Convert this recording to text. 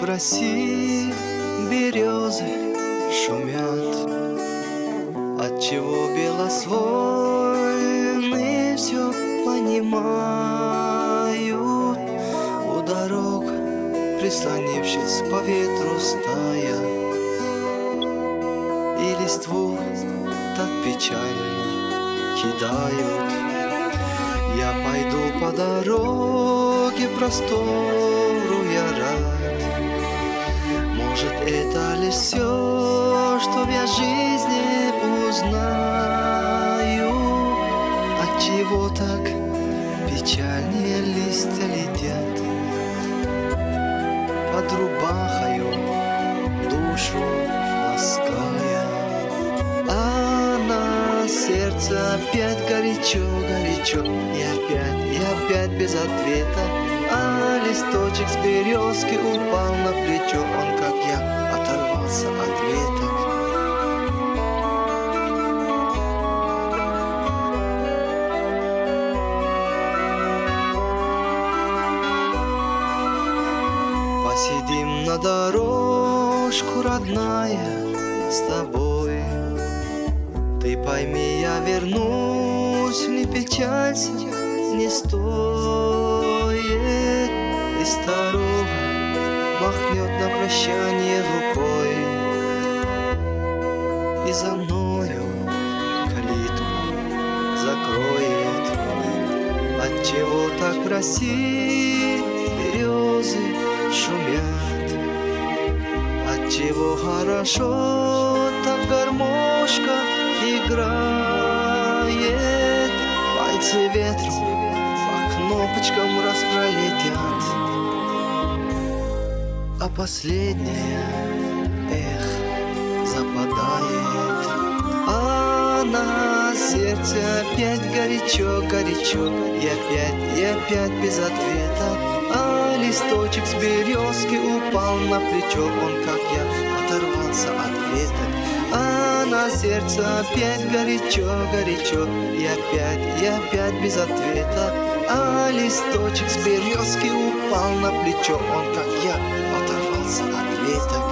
в России березы шумят? Отчего белосвольные все понимают? У дорог, прислонившись по ветру, стая, и листву так печально кидают. Я пойду по дороге простору, я рад. Может, это лишь все, что я в жизни узнаю. Отчего так печальнее листья летят под рубахою, душу лаская? А на сердце опять горячо, горячо, и опять без ответа. А листочек с березки упал на плечо, он, как я, оторвался от веток. Посидим на дорожку, родная, с тобой. Ты пойми, я вернусь, не печалься, не стоит. И старуха махнет на прощание рукой, и за мною калитку закроет. Отчего так в России березы шумят? Отчего хорошо так гармошка играет? Пальцы ветру по кнопочкам распролетят, а последняя, эх, западает. А на сердце опять горячо, горячо, и опять без ответа. А листочек с березки упал на плечо, он, как я, оторвался от веток. А на сердце опять горячо, горячо, и опять без ответа. А листочек с березки упал на плечо, он, как я, оторвался от веток.